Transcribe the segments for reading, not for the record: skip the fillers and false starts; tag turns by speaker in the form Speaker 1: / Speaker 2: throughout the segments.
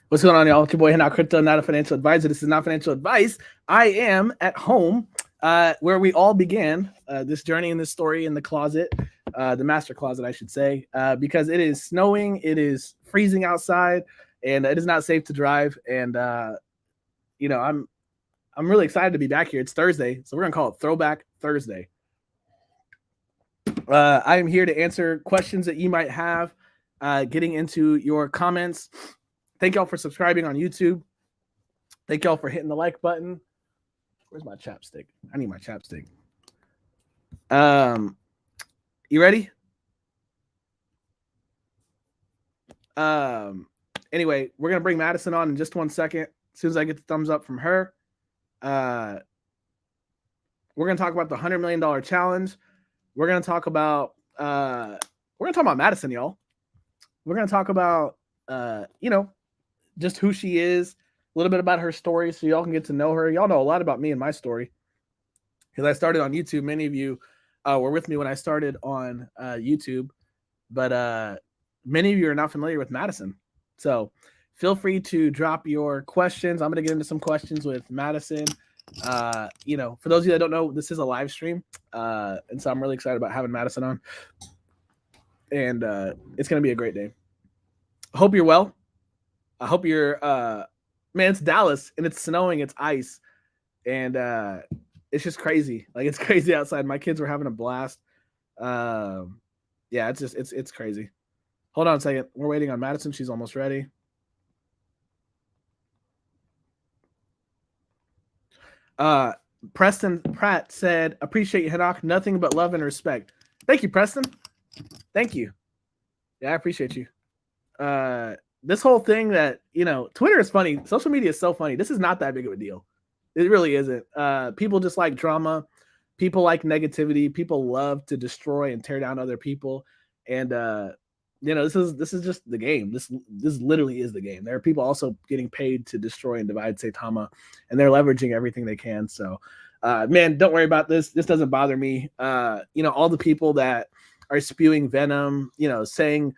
Speaker 1: What's going on, y'all? It's your boy Henok Crypto, not a financial advisor. This is not financial advice. I am at home, where we all began this journey in this story in the closet, the master closet, I should say, because it is snowing, it is freezing outside, and it is not safe to drive. And I'm really excited to be back here. It's Thursday, so we're gonna call it Throwback Thursday. I am here to answer questions that you might have, getting into your comments. Thank y'all for subscribing on YouTube. Thank y'all for hitting the like button. Where's my chapstick? I need my chapstick. You ready? Anyway, we're gonna bring Madison on in just 1 second. As soon as I get the thumbs up from her, we're gonna talk about the $100 million challenge. We're gonna talk about Madison, y'all. We're gonna talk about just who she is, a little bit about her story, so y'all can get to know her. Y'all know a lot about me and my story because I started on YouTube. Many of you were with me when I started on YouTube, but many of you are not familiar with Madison. So feel free to drop your questions. I'm going to get into some questions with Madison. For those of you that don't know, this is a live stream, and so I'm really excited about having Madison on, and it's going to be a great day. I hope you're well. I hope you're, man, it's Dallas and it's snowing, it's ice, and it's just crazy. Like, it's crazy outside. My kids were having a blast. It's crazy. Hold on a second. We're waiting on Madison. She's almost ready. Preston Pratt said, appreciate you, Henok. Nothing but love and respect. Thank you, Preston. Thank you. Yeah, I appreciate you. This whole thing that, Twitter is funny. Social media is so funny. This is not that big of a deal. It really isn't. People just like drama. People like negativity. People love to destroy and tear down other people. And, this is just the game. This literally is the game. There are people also getting paid to destroy and divide Saitama, and they're leveraging everything they can. So, man, don't worry about this. This doesn't bother me. All the people that are spewing venom, saying,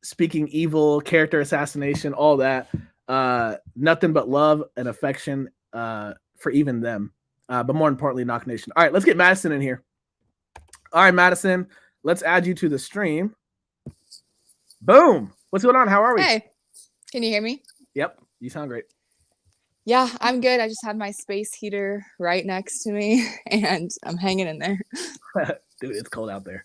Speaker 1: speaking evil, character assassination, all that. Nothing but love and affection for even them. But more importantly, Knock Nation. All right, let's get Madison in here. All right, Madison, let's add you to the stream. Boom. What's going on? How are we?
Speaker 2: Hey, can you hear me?
Speaker 1: Yep, you sound great.
Speaker 2: Yeah, I'm good. I just had my space heater right next to me, and I'm hanging in there.
Speaker 1: Dude, it's cold out there.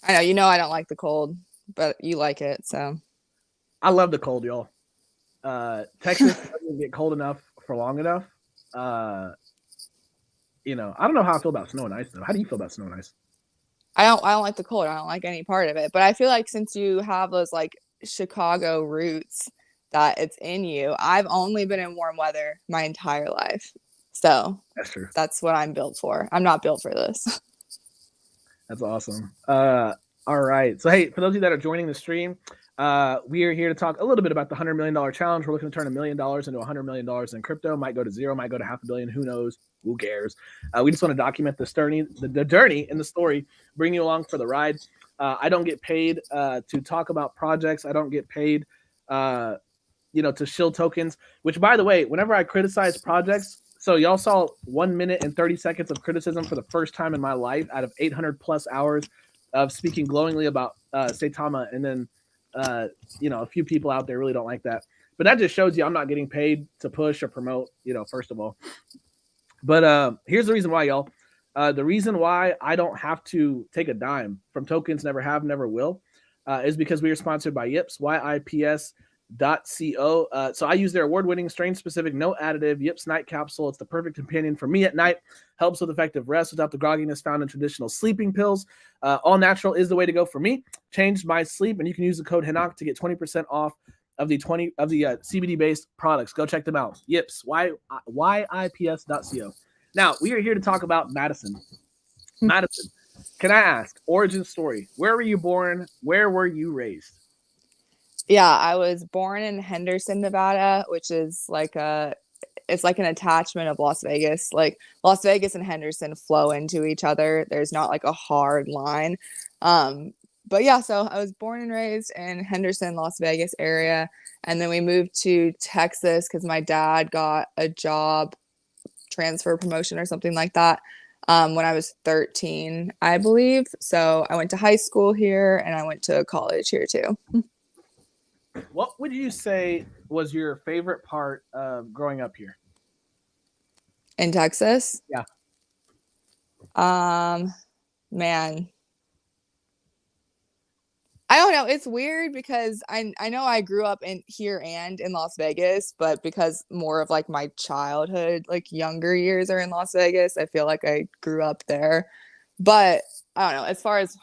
Speaker 2: I know I don't like the cold, but you like it, so.
Speaker 1: I love the cold, y'all. Texas doesn't get cold enough for long enough. I don't know how I feel about snow and ice, though. How do you feel about snow and ice?
Speaker 2: I don't like the cold. I don't like any part of it. But I feel like since you have those like Chicago roots that it's in you, I've only been in warm weather my entire life. So
Speaker 1: that's true.
Speaker 2: That's what I'm built for. I'm not built for this.
Speaker 1: That's awesome. All right. So, hey, for those of you that are joining the stream, we are here to talk a little bit about the $100 million challenge. We're looking to turn $1 million into $100 million in crypto. Might go to zero, might go to $500 million. Who knows? Who cares? We just want to document the journey and the story, bring you along for the ride. I don't get paid to talk about projects. I don't get paid, to shill tokens, which, by the way, whenever I criticize projects, so y'all saw 1 minute and 30 seconds of criticism for the first time in my life out of 800 plus hours of speaking glowingly about Saitama, and then a few people out there really don't like that. But that just shows you I'm not getting paid to push or promote, first of all. But here's the reason why, y'all. The reason why I don't have to take a dime from tokens, never have, never will, is because we are sponsored by Yips, YIPS.co. So I use their award-winning, strain-specific, no additive Yips night capsule. It's the perfect companion for me at night. Helps with effective rest without the grogginess found in traditional sleeping pills. All natural is the way to go for me. Changed my sleep, and you can use the code Henok to get 20% off of the CBD-based products. Go check them out. Yips, YIPS.co. Now, we are here to talk about Madison. Madison, can I ask, origin story? Where were you born? Where were you raised?
Speaker 2: Yeah, I was born in Henderson, Nevada, which is it's like an attachment of Las Vegas. Like Las Vegas and Henderson flow into each other. There's not like a hard line. but yeah, so I was born and raised in Henderson, Las Vegas area. And then we moved to Texas because my dad got a job transfer promotion or something like that when I was 13, I believe. So I went to high school here and I went to college here too.
Speaker 1: What would you say was your favorite part of growing up here?
Speaker 2: In Texas.
Speaker 1: Yeah.
Speaker 2: Um, man, I don't know. It's weird because I know I grew up in here and in Las Vegas, but because more of like my childhood, like younger years are in Las Vegas, I feel like I grew up there. But I don't know. As far as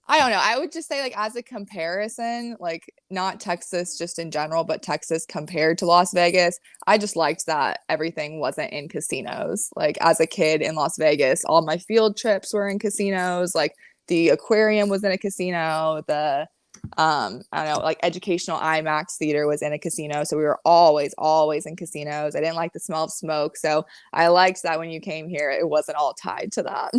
Speaker 2: I don't know. I would just say, like, as a comparison, like, not Texas just in general, but Texas compared to Las Vegas, I just liked that everything wasn't in casinos. Like, as a kid in Las Vegas, all my field trips were in casinos. Like, the aquarium was in a casino. I don't know, like, educational IMAX theater was in a casino. So we were always in casinos. I didn't like the smell of smoke. So I liked that when you came here, it wasn't all tied to that.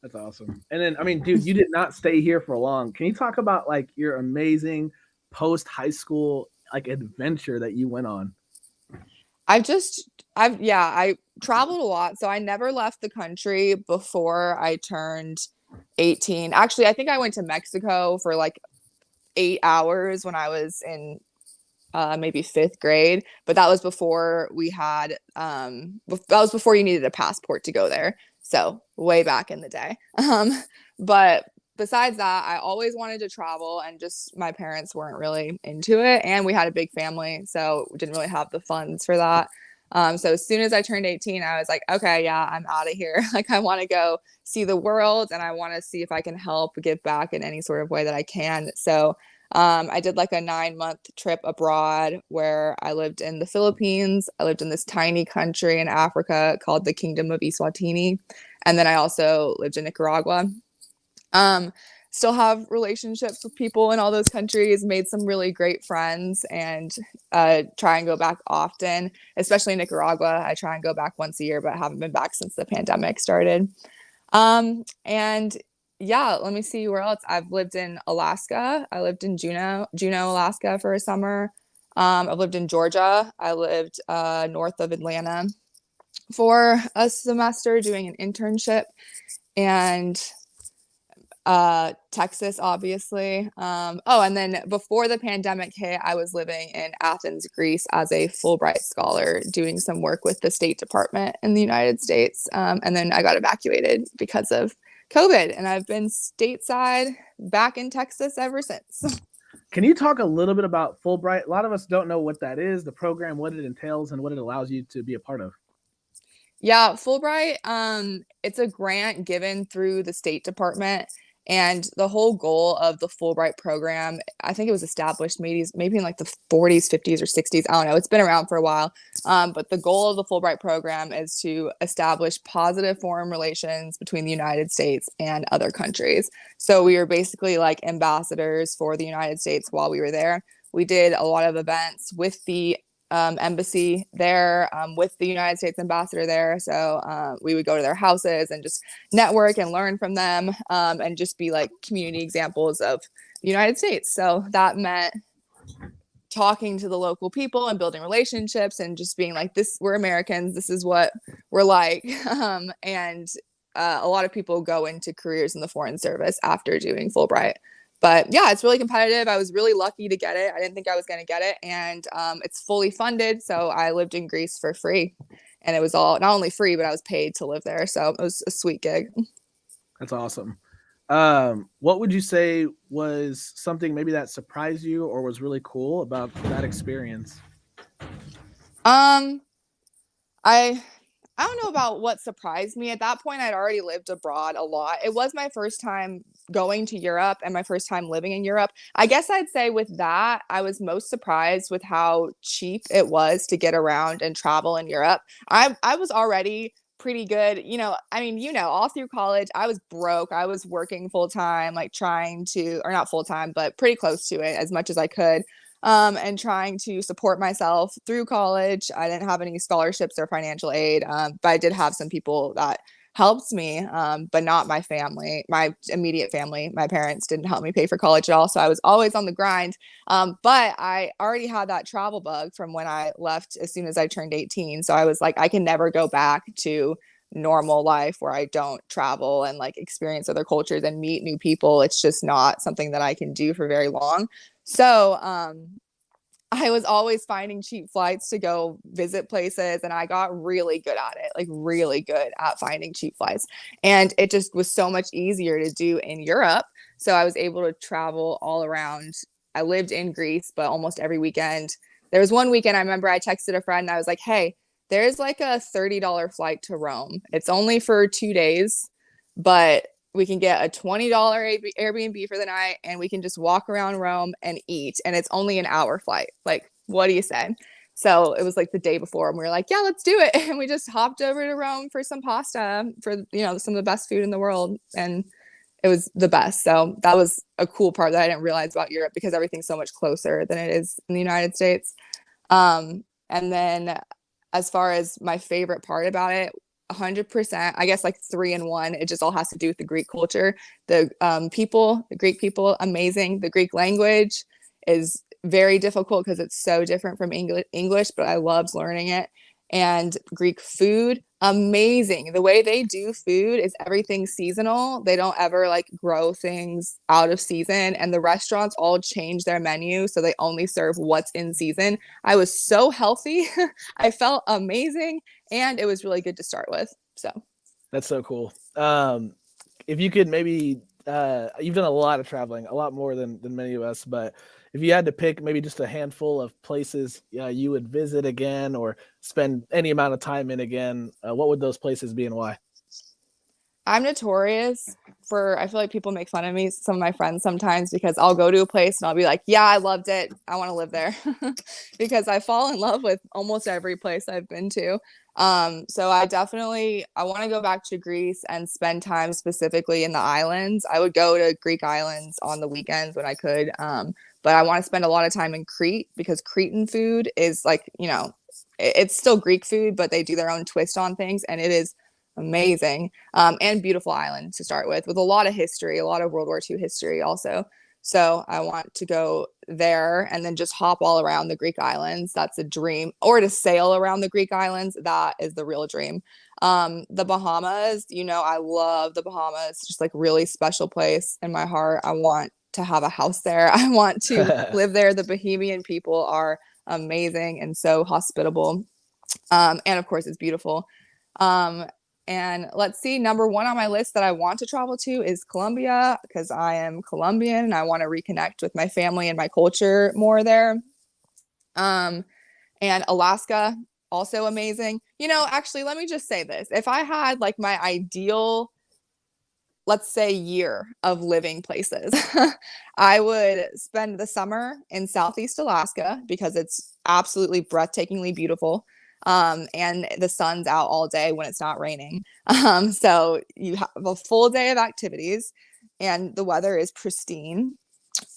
Speaker 1: That's awesome. And then, I mean, dude, you did not stay here for long. Can you talk about like your amazing post high school like adventure that you went on?
Speaker 2: I traveled a lot. So I never left the country before I turned 18. Actually, I think I went to Mexico for like 8 hours when I was in maybe fifth grade, but that was before that was before you needed a passport to go there. So way back in the day. But besides that, I always wanted to travel and just my parents weren't really into it. And we had a big family, so we didn't really have the funds for that. So as soon as I turned 18, I was like, okay, yeah, I'm out of here. Like I want to go see the world and I want to see if I can help give back in any sort of way that I can. So I did like a 9-month trip abroad where I lived in the Philippines. I lived in this tiny country in Africa called the Kingdom of Eswatini. And then I also lived in Nicaragua. Um, Still have relationships with people in all those countries, made some really great friends, and try and go back often, especially in Nicaragua. I try and go back once a year, but haven't been back since the pandemic started. And yeah, let me see where else. I've lived in Alaska. I lived in Juneau, Alaska for a summer. I've lived in Georgia. I lived north of Atlanta for a semester doing an internship, and Texas, obviously. Oh, and then before the pandemic hit, I was living in Athens, Greece as a Fulbright scholar, doing some work with the State Department in the United States. And then I got evacuated because of COVID, and I've been stateside back in Texas ever since.
Speaker 1: Can you talk a little bit about Fulbright? A lot of us don't know what that is, the program, what it entails, and what it allows you to be a part of.
Speaker 2: Yeah, Fulbright, it's a grant given through the State Department. And the whole goal of the Fulbright program, I think it was established maybe in like the 40s, 50s, or 60s. I don't know. It's been around for a while. But the goal of the Fulbright program is to establish positive foreign relations between the United States and other countries. So we were basically like ambassadors for the United States while we were there. We did a lot of events with the embassy there, with the United States ambassador there. So we would go to their houses and just network and learn from them, and just be like community examples of the United States. So that meant talking to the local people and building relationships and just being like, we're Americans, this is what we're like. And a lot of people go into careers in the foreign service after doing Fulbright. But yeah, it's really competitive. I was really lucky to get it. I didn't think I was going to get it. And it's fully funded. So I lived in Greece for free. And it was all not only free, but I was paid to live there. So it was a sweet gig.
Speaker 1: That's awesome. What would you say was something maybe that surprised you or was really cool about that experience?
Speaker 2: Um, I I don't know about what surprised me. At that point, I'd already lived abroad a lot. It was my first time going to Europe and my first time living in Europe. I guess I'd say with that, I was most surprised with how cheap it was to get around and travel in Europe. I was already pretty good. I mean, all through college, I was broke. I was working full time, like trying to, or not full time, but pretty close to it as much as I could. And trying to support myself through college. I didn't have any scholarships or financial aid, but I did have some people that helped me, but not my family, my immediate family. My parents didn't help me pay for college at all. So I was always on the grind. But I already had that travel bug from when I left as soon as I turned 18. So I was like, I can never go back to normal life where I don't travel and like experience other cultures and meet new people. It's just not something that I can do for very long. So, I was always finding cheap flights to go visit places, and I got really good at it, like really good at finding cheap flights. And it just was so much easier to do in Europe. So I was able to travel all around. I lived in Greece, but almost every weekend. There was one weekend I remember I texted a friend and I was like, hey, there's like a $30 flight to Rome. It's only for 2 days, but we can get a $20 Airbnb for the night and we can just walk around Rome and eat. And it's only an hour flight. Like, what do you say? So it was like the day before and we were like, yeah, let's do it. And we just hopped over to Rome for some pasta for, some of the best food in the world. And it was the best. So that was a cool part that I didn't realize about Europe because everything's so much closer than it is in the United States. And then as far as my favorite part about it, 100%, I guess like 3 in 1. It just all has to do with the Greek culture. The people, the Greek people, amazing. The Greek language is very difficult because it's so different from English, but I loved learning it. And Greek food, amazing. The way they do food is everything seasonal. They don't ever like grow things out of season, and the restaurants all change their menu so they only serve what's in season. I was so healthy. I felt amazing, and it was really good to start with. So
Speaker 1: That's so cool. If you could maybe, you've done a lot of traveling, a lot more than many of us, but if you had to pick maybe just a handful of places you would visit again or spend any amount of time in again, what would those places be and why?
Speaker 2: I'm notorious for, I feel like people make fun of me, some of my friends sometimes, because I'll go to a place and I'll be like, yeah, I loved it. I want to live there because I fall in love with almost every place I've been to. So I want to go back to Greece and spend time specifically in the islands. I would go to Greek islands on the weekends when I could. But I want to spend a lot of time in Crete because Cretan food is like, it's still Greek food, but they do their own twist on things. And it is amazing, and beautiful island to start with a lot of history, a lot of World War II history also. So I want to go there and then just hop all around the Greek islands. That's a dream. Or to sail around the Greek islands. That is the real dream. The Bahamas, I love the Bahamas. Just like really special place in my heart. I want to have a house there. I want to live there. The Bahamian people are amazing and so hospitable. And of course it's beautiful. And let's see, number 1 on my list that I want to travel to is Colombia because I am Colombian and I want to reconnect with my family and my culture more there. And Alaska, also amazing. Actually, let me just say this. If I had like my ideal, let's say, year of living places, I would spend the summer in Southeast Alaska because it's absolutely breathtakingly beautiful. And the sun's out all day when it's not raining. So you have a full day of activities and the weather is pristine,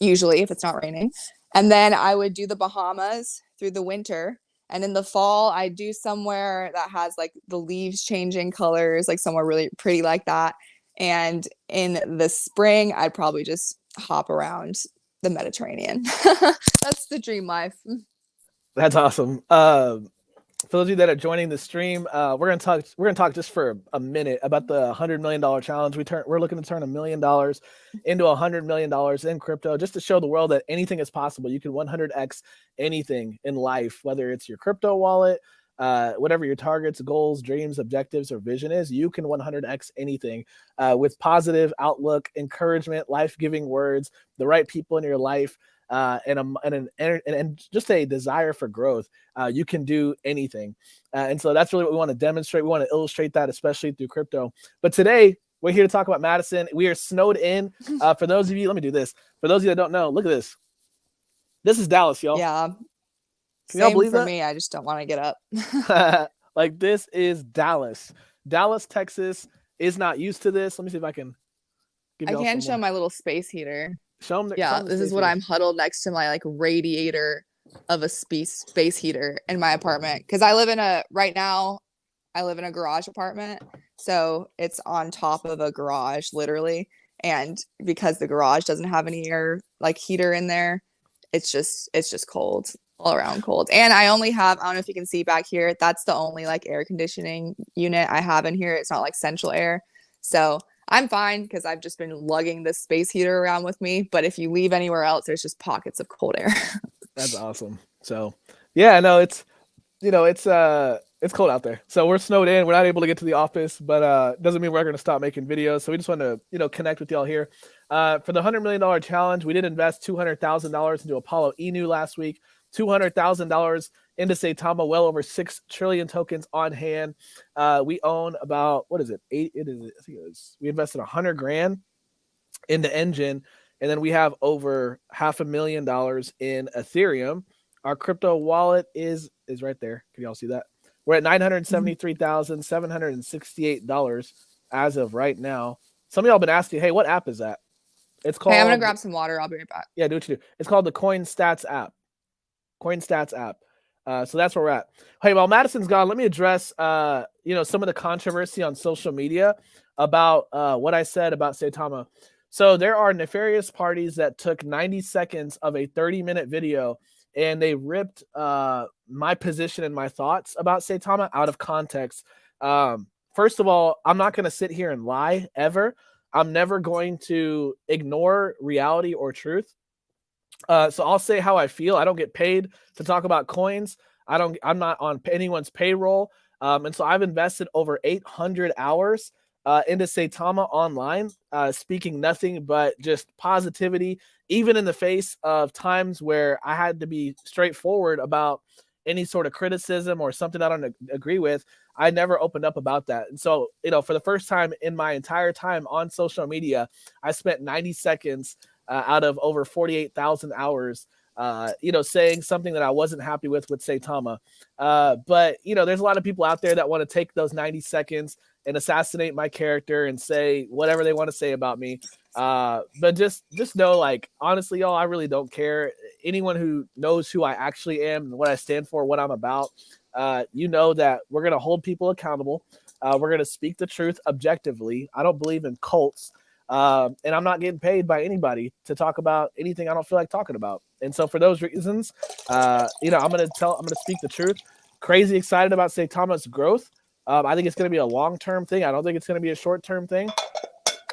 Speaker 2: usually if it's not raining. And then I would do the Bahamas through the winter. And in the fall, I do somewhere that has like the leaves changing colors, like somewhere really pretty like that. And in the spring, I'd probably just hop around the Mediterranean. That's the dream life.
Speaker 1: That's awesome. For those of you that are joining the stream, we're gonna talk just for a minute about the $100 million challenge. We're looking to turn $1 million into $100 million in crypto, just to show the world that anything is possible. You can 100x anything in life, whether it's your crypto wallet, whatever your targets, goals, dreams, objectives, or vision is. You can 100x anything with positive outlook, encouragement, life-giving words, the right people in your life. And just a desire for growth, you can do anything. And so that's really what we want to demonstrate. We want to illustrate that, especially through crypto. But today, we're here to talk about Madison. We are snowed in. For those of you, let me do this. For those of you that don't know, look at this. This is Dallas, y'all.
Speaker 2: Yeah.
Speaker 1: Can y'all believe
Speaker 2: for
Speaker 1: that?
Speaker 2: Me. I just don't want to get up.
Speaker 1: Like, this is Dallas. Dallas, Texas is not used to this. Let me see if I can give y'all
Speaker 2: I can show my little space heater.
Speaker 1: Show them.
Speaker 2: This is what I'm huddled next to, my like radiator of a space heater in my apartment. Because right now I live in a garage apartment. So it's on top of a garage, literally. And because the garage doesn't have any air like heater in there, it's just cold, all around cold. And I only have, I don't know if you can see back here, that's the only like air conditioning unit I have in here. It's not like central air. So I'm fine because I've just been lugging this space heater around with me. But if you leave anywhere else, there's just pockets of cold air.
Speaker 1: That's awesome. So yeah, no, it's it's cold out there. So we're snowed in. We're not able to get to the office, but doesn't mean we're going to stop making videos. So we just want to, connect with y'all here. For the $100 million challenge, we did invest $200,000 into Apollo Inu last week, $200,000 into Saitama, well over 6 trillion tokens on hand. We own about, what is it? We invested 100 grand into Engine, and then we have over $500,000 in Ethereum. Our crypto wallet is right there. Can y'all see that? We're at $973,768 as of right now. Some of y'all been asking, hey, what app is that? It's called.
Speaker 2: Hey, I'm gonna grab some water. I'll be right back.
Speaker 1: Yeah, do what you do. It's called the CoinStats app. CoinStats app. So that's where we're at. Hey, while Madison's gone, let me address some of the controversy on social media about what I said about Saitama. So there are nefarious parties that took 90 seconds of a 30-minute video and they ripped my position and my thoughts about Saitama out of context. First of all, I'm not going to sit here and lie ever. I'm never going to ignore reality or truth. So I'll say how I feel. I don't get paid to talk about coins. I'm not on anyone's payroll. And so I've invested over 800 hours into Saitama online, speaking nothing but just positivity, even in the face of times where I had to be straightforward about any sort of criticism or something I don't agree with. I never opened up about that. And so, for the first time in my entire time on social media, I spent 90 seconds out of over 48,000 hours, saying something that I wasn't happy with Saitama. But there's a lot of people out there that want to take those 90 seconds and assassinate my character and say whatever they want to say about me. But just know, like, honestly, y'all, I really don't care. Anyone who knows who I actually am and what I stand for, what I'm about, that we're going to hold people accountable. We're going to speak the truth objectively. I don't believe in cults. And I'm not getting paid by anybody to talk about anything I don't feel like talking about. And so for those reasons, I'm going to speak the truth. Crazy excited about Saitama's growth. I think it's going to be a long-term thing. I don't think it's going to be a short-term thing.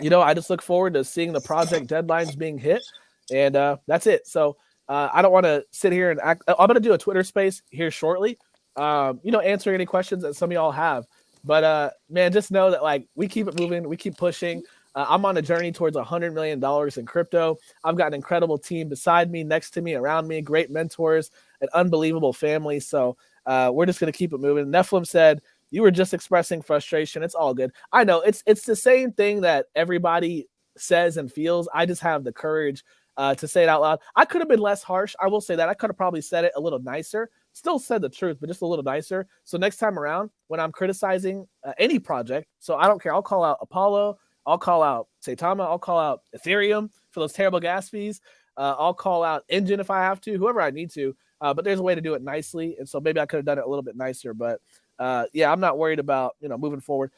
Speaker 1: I just look forward to seeing the project deadlines being hit, and that's it. So I don't want to sit here and act. I'm going to do a Twitter space here shortly, answering any questions that some of y'all have. But man, just know that, like, we keep it moving. We keep pushing. I'm on a journey towards $100 million in crypto. I've got an incredible team beside me, next to me, around me, great mentors, an unbelievable family. So we're just going to keep it moving. Nephilim said, you were just expressing frustration. It's all good. I know it's the same thing that everybody says and feels. I just have the courage to say it out loud. I could have been less harsh. I will say that. I could have probably said it a little nicer. Still said the truth, but just a little nicer. So next time around, when I'm criticizing any project, so I don't care. I'll call out Apollo. I'll call out Saitama. I'll call out Ethereum for those terrible gas fees. I'll call out Engine if I have to, whoever I need to. But there's a way to do it nicely. And so maybe I could have done it a little bit nicer. But I'm not worried about, moving forward.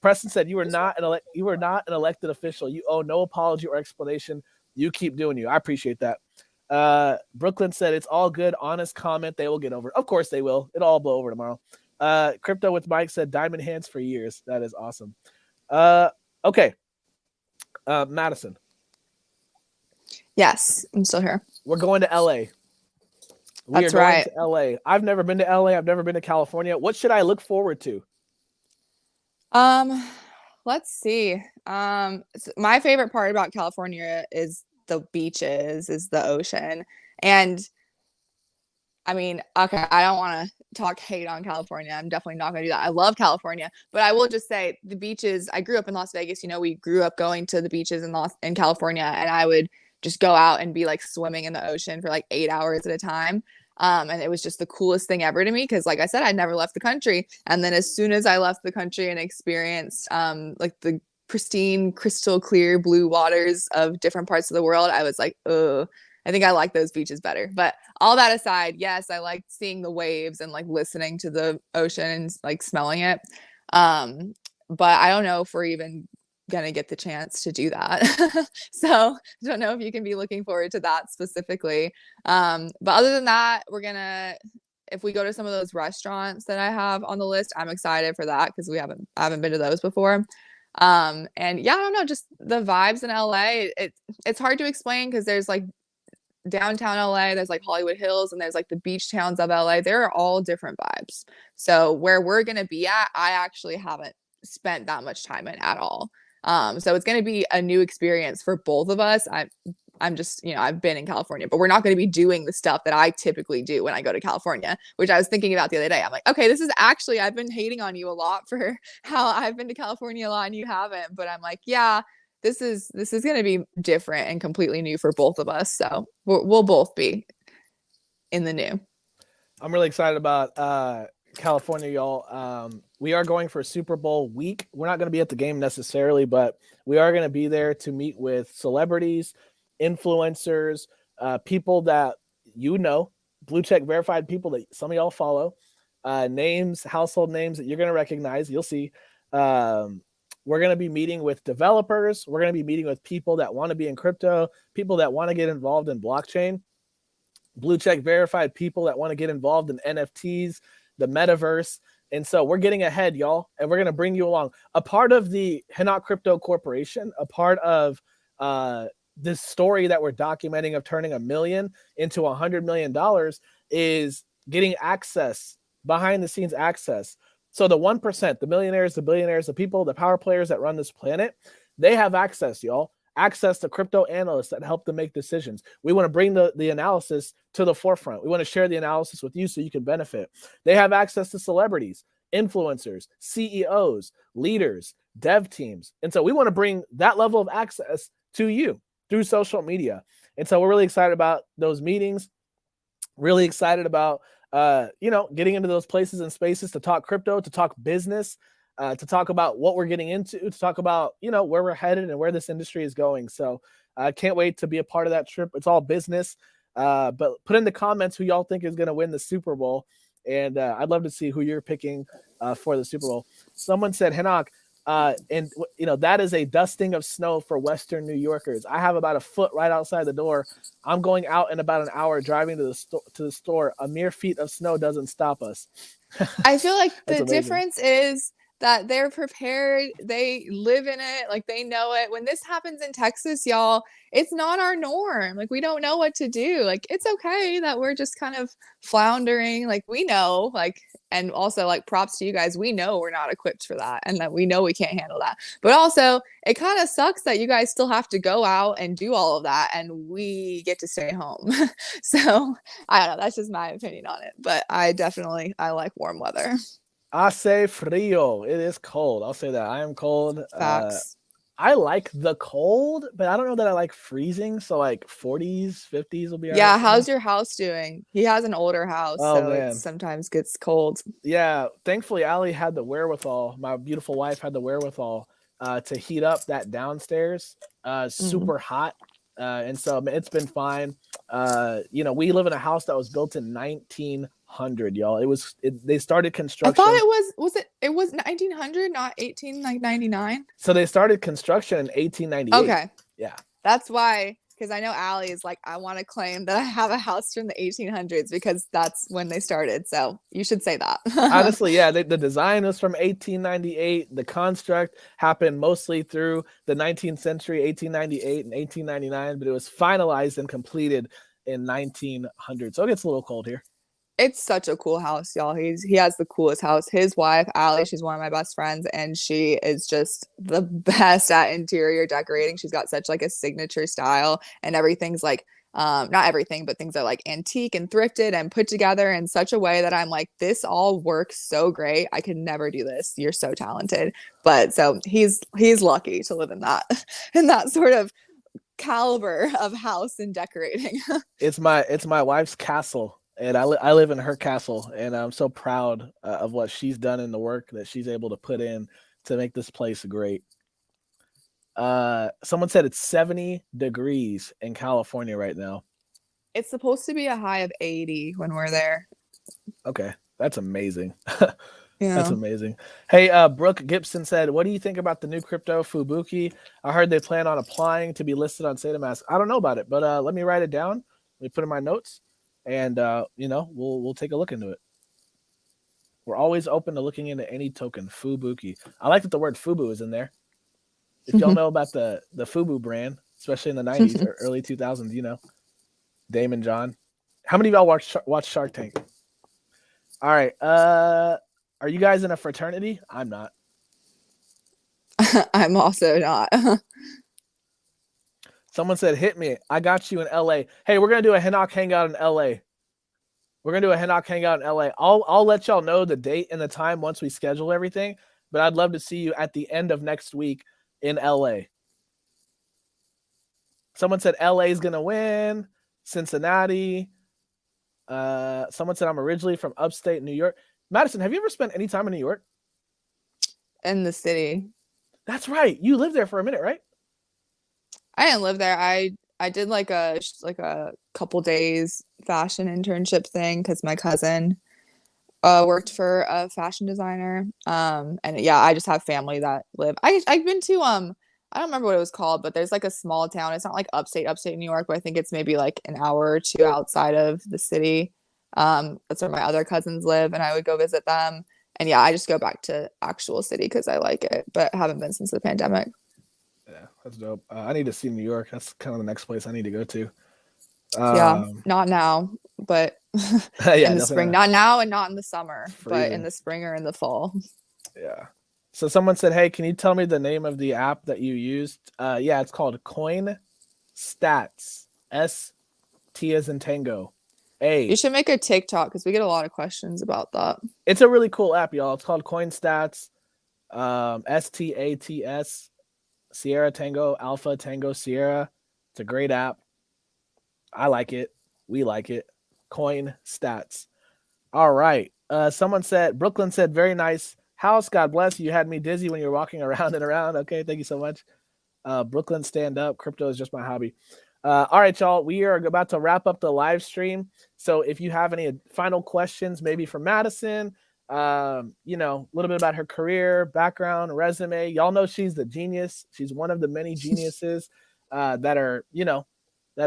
Speaker 1: Preston said, you were not an elected official. You owe no apology or explanation. You keep doing you. I appreciate that. Brooklyn said, it's all good. Honest comment. They will get over it. Of course they will. It'll all blow over tomorrow. Crypto with Mike said, diamond hands for years. That is awesome. Okay. Madison.
Speaker 2: Yes, I'm still here.
Speaker 1: We're going to LA.
Speaker 2: That's right.
Speaker 1: To LA. I've never been to LA. I've never been to California. What should I look forward to?
Speaker 2: Let's see. My favorite part about California is the beaches, is the ocean. And I mean, okay, I don't want to talk hate on California. I'm definitely not going to do that. I love California, but I will just say the beaches. I grew up in Las Vegas. We grew up going to the beaches in California, and I would just go out and be like swimming in the ocean for like 8 hours at a time. And it was just the coolest thing ever to me because, like I said, I'd never left the country. And then as soon as I left the country and experienced like the pristine, crystal clear blue waters of different parts of the world, I was like, oh, I think I like those beaches better. But all that aside, yes, I like seeing the waves and like listening to the ocean and like smelling it. but I don't know if we're even gonna get the chance to do that. So I don't know if you can be looking forward to that specifically. But other than that, if we go to some of those restaurants that I have on the list, I'm excited for that because I haven't been to those before. And yeah, I don't know, just the vibes in LA. It's hard to explain because there's like downtown LA, there's like Hollywood Hills, and there's like the beach towns of LA. They're all different vibes. So where we're gonna be at, I actually haven't spent that much time in at all. So it's gonna be a new experience for both of us. I'm just, I've been in California, but we're not going to be doing the stuff that I typically do when I go to California, which I was thinking about the other day. I'm like, okay, this is actually, I've been hating on you a lot for how I've been to California a lot and you haven't, but I'm like, yeah, this is going to be different and completely new for both of us. So we'll both be in the new.
Speaker 1: I'm really excited about California, y'all. We are going for Super Bowl week. We're not going to be at the game necessarily, but we are going to be there to meet with celebrities, influencers, people that blue check verified people that some of y'all follow, names, household names that you're going to recognize. You'll see. We're going to be meeting with developers. We're going to be meeting with people that want to be in crypto, people that want to get involved in blockchain, blue check verified people that want to get involved in NFTs, the metaverse. And so we're getting ahead, y'all, and we're going to bring you along. A part of the Henok Crypto Corporation, a part of this story that we're documenting of turning $1 million into $100 million is getting access, behind the scenes access. So the 1%, the millionaires, the billionaires, the people, the power players that run this planet, they have access, y'all. Access to crypto analysts that help them make decisions. We want to bring the analysis to the forefront. We want to share the analysis with you so you can benefit. They have access to celebrities, influencers, CEOs, leaders, dev teams. And so we want to bring that level of access to you through social media. And so we're really excited about those meetings, really excited about, getting into those places and spaces to talk crypto, to talk business, to talk about what we're getting into, to talk about, where we're headed and where this industry is going. So I can't wait to be a part of that trip. It's all business. But put in the comments who y'all think is going to win the Super Bowl. And I'd love to see who you're picking for the Super Bowl. Someone said, Henok, that is a dusting of snow for Western New Yorkers. I have about a foot right outside the door. I'm going out in about an hour driving to the store. A mere feet of snow doesn't stop us.
Speaker 2: I feel like the difference is that they're prepared. They live in it. Like they know it. When this happens in Texas, y'all, it's not our norm. Like we don't know what to do. Like it's okay that we're just kind of floundering. Like we know, and also like props to you guys. We know we're not equipped for that and that we know we can't handle that. But also it kind of sucks that you guys still have to go out and do all of that and we get to stay home. So I don't know. That's just my opinion on it. But I like warm weather.
Speaker 1: Hace frío. It is cold. I'll say that. I am cold.
Speaker 2: Facts.
Speaker 1: I like the cold, but I don't know that I like freezing. So like 40s, 50s will be all
Speaker 2: yeah.
Speaker 1: right.
Speaker 2: How's your house doing? He has an older house, so it sometimes gets cold.
Speaker 1: Yeah. Thankfully, Allie had the wherewithal. My beautiful wife had the wherewithal to heat up that downstairs. Super hot. And so it's been fine. We live in a house that was built in 1900, y'all. They started construction.
Speaker 2: I thought it was 1900, not 1899.
Speaker 1: So they started construction in 1898.
Speaker 2: Okay.
Speaker 1: Yeah.
Speaker 2: That's why, because I know Allie is like, I want to claim that I have a house from the 1800s because that's when they started. So you should say that.
Speaker 1: Honestly, yeah, the design was from 1898. The construct happened mostly through the 19th century, 1898 and 1899, but it was finalized and completed in 1900. So it gets a little cold here.
Speaker 2: It's such a cool house, y'all. He has the coolest house. His wife, Allie, she's one of my best friends, and she is just the best at interior decorating. She's got such like a signature style, and everything's like not everything, but things are like antique and thrifted and put together in such a way that I'm like, this all works so great. I could never do this. You're so talented. But so he's lucky to live in that sort of caliber of house and decorating.
Speaker 1: It's my wife's castle. And I live in her castle, and I'm so proud of what she's done in the work that she's able to put in to make this place great. Someone said it's 70 degrees in California right now.
Speaker 2: It's supposed to be a high of 80 when we're there.
Speaker 1: Okay, that's amazing. That's
Speaker 2: Yeah.
Speaker 1: amazing. Hey, Brooke Gibson said, "What do you think about the new crypto Fubuki? I heard they plan on applying to be listed on SataMask. I don't know about it, but let me write it down. Let me put in my notes, and we'll take a look into it. We're always open to looking into any token. Fubuki. I like that the word Fubu is in there. If y'all know about the Fubu brand, especially in the '90s or early 2000s, Damon John. How many of y'all watch Shark Tank? All right. Are you guys in a fraternity? I'm not.
Speaker 2: I'm also not.
Speaker 1: Someone said, "Hit me. I got you in LA." Hey, we're gonna do a Henok hangout in LA. We're gonna do a Henok hangout in LA. I'll let y'all know the date and the time once we schedule everything. But I'd love to see you at the end of next week in LA. Someone said LA is gonna win. Cincinnati. Someone said I'm originally from upstate New York. Madison, have you ever spent any time in New York?
Speaker 2: In the city.
Speaker 1: That's right. You lived there for a minute, right?
Speaker 2: I didn't live there. I did like a couple days fashion internship thing because my cousin worked for a fashion designer. And yeah, I just have family that live. I've been to I don't remember what it was called, but there's like a small town. It's not like upstate New York, but I think it's maybe like an hour or two outside of the city. That's where my other cousins live, and I would go visit them. And yeah, I just go back to actual city because I like it, but haven't been since the pandemic.
Speaker 1: Yeah, that's dope. I need to see New York. That's kind of the next place I need to go to.
Speaker 2: Yeah, not now, but
Speaker 1: Yeah,
Speaker 2: in the spring.
Speaker 1: definitely.
Speaker 2: Not now and not in the summer, but in
Speaker 1: Freezing.
Speaker 2: the spring or in the fall.
Speaker 1: Yeah. So someone said, "Hey, can you tell me the name of the app that you used?" Yeah, it's called Coin Stats. ST as in Tango.
Speaker 2: You should make a TikTok because we get a lot of questions about that.
Speaker 1: It's a really cool app, y'all. It's called Coin Stats. STATS. Sierra Tango Alpha Tango Sierra. It's a great app. I like it. We like it. Coin Stats. All right. Someone said, Brooklyn said, "Very nice house. God bless you. You had me dizzy when you were walking around and around." Okay, thank you so much. Brooklyn, stand up. Crypto is just my hobby. All right, y'all. We are about to wrap up the live stream. So if you have any final questions, maybe for Madison, a little bit about her career, background, resume. Y'all know she's the genius. She's one of the many geniuses that are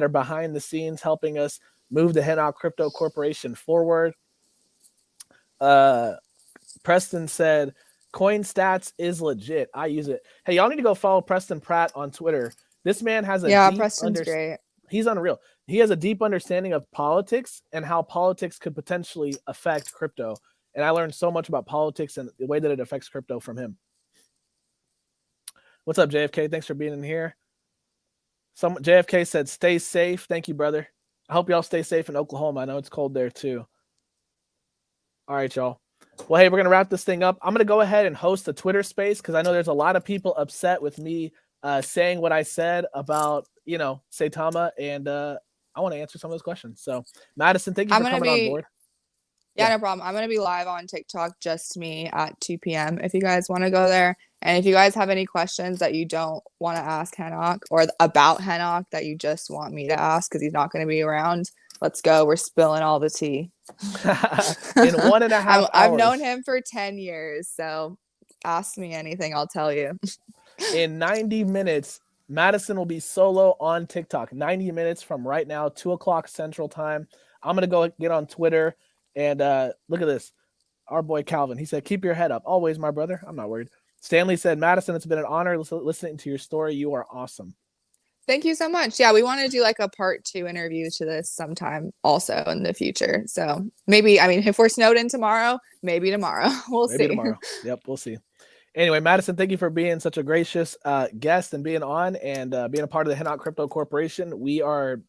Speaker 1: behind the scenes helping us move the Henok Crypto Corporation forward. Preston said, "Coin Stats is legit. I use it." Hey, y'all need to go follow Preston Pratt on Twitter. This man has a deep
Speaker 2: Preston's great.
Speaker 1: He's unreal. He has a deep understanding of politics and how politics could potentially affect crypto. And I learned so much about politics and the way that it affects crypto from him. What's up, JFK? Thanks for being in here. JFK said, "Stay safe." Thank you, brother. I hope y'all stay safe in Oklahoma. I know it's cold there too. All right, y'all. Well, hey, we're going to wrap this thing up. I'm going to go ahead and host a Twitter space because I know there's a lot of people upset with me saying what I said about, Saitama, and I want to answer some of those questions. So, Madison, thank you for coming on board.
Speaker 2: Yeah, no problem. I'm going to be live on TikTok, just me, at 2 p.m. if you guys want to go there. And if you guys have any questions that you don't want to ask Henok or about Henok that you just want me to ask because he's not going to be around, let's go. We're spilling all the tea.
Speaker 1: In 1.5 hours.
Speaker 2: I've known him for 10 years, so ask me anything, I'll tell you.
Speaker 1: In 90 minutes, Madison will be solo on TikTok. 90 minutes from right now, 2 o'clock Central Time. I'm going to go get on Twitter and look at this. Our boy Calvin, he said, "Keep your head up. Always, my brother." I'm not worried. Stanley said, "Madison, it's been an honor listening to your story. You are awesome."
Speaker 2: Thank you so much. Yeah, we want to do like a part 2 interview to this sometime also in the future. So maybe, if we're snowed in tomorrow, maybe tomorrow. We'll see.
Speaker 1: Maybe tomorrow. Yep, we'll see. Anyway, Madison, thank you for being such a gracious guest and being on and being a part of the Henok Crypto Corporation. We are,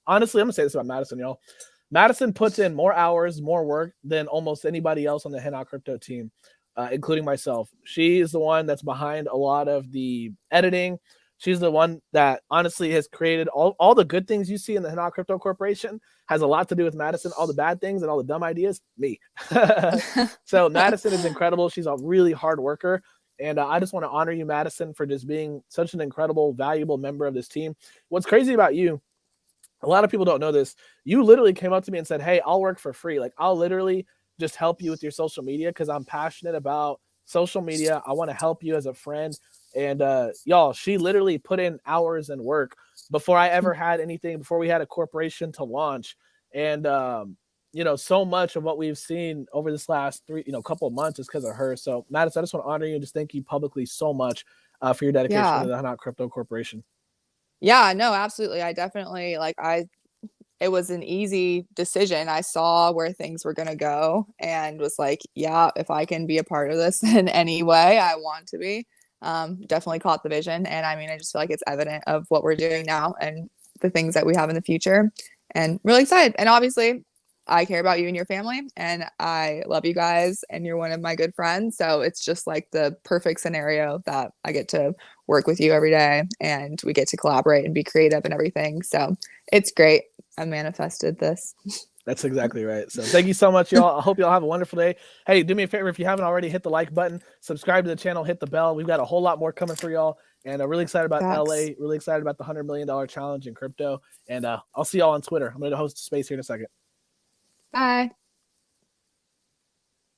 Speaker 1: honestly, I'm going to say this about Madison, y'all. Madison puts in more hours, more work than almost anybody else on the Henok Crypto team, including myself. She is the one that's behind a lot of the editing. She's the one that honestly has created all the good things you see in the Henok Crypto Corporation has a lot to do with Madison. All the bad things and all the dumb ideas, me. So Madison is incredible. She's a really hard worker. And I just want to honor you, Madison, for just being such an incredible, valuable member of this team. What's crazy about you, a lot of people don't know this. You literally came up to me and said, "Hey, I'll work for free. Like, I'll literally just help you with your social media because I'm passionate about social media. I want to help you as a friend. And y'all, she literally put in hours and work before I ever had anything, before we had a corporation to launch. And so much of what we've seen over this last couple of months is because of her. So Madison, I just want to honor you and just thank you publicly so much for your dedication to the Henok Crypto Corporation.
Speaker 2: Yeah, no, absolutely. I definitely it was an easy decision. I saw where things were going to go and was like, yeah, if I can be a part of this in any way, I want to be. Definitely caught the vision. And I mean, I just feel like it's evident of what we're doing now and the things that we have in the future, and really excited. And obviously, I care about you and your family, and I love you guys, and you're one of my good friends. So it's just like the perfect scenario that I get to work with you every day and we get to collaborate and be creative and everything. So it's great. I manifested this.
Speaker 1: That's exactly right. So thank you so much, y'all. I hope y'all have a wonderful day. Hey, do me a favor. If you haven't already, hit the like button, subscribe to the channel, hit the bell. We've got a whole lot more coming for y'all. And I'm really excited about LA, really excited about the $100 million challenge in crypto. And I'll see y'all on Twitter. I'm going to host a space here in a second.
Speaker 2: Bye.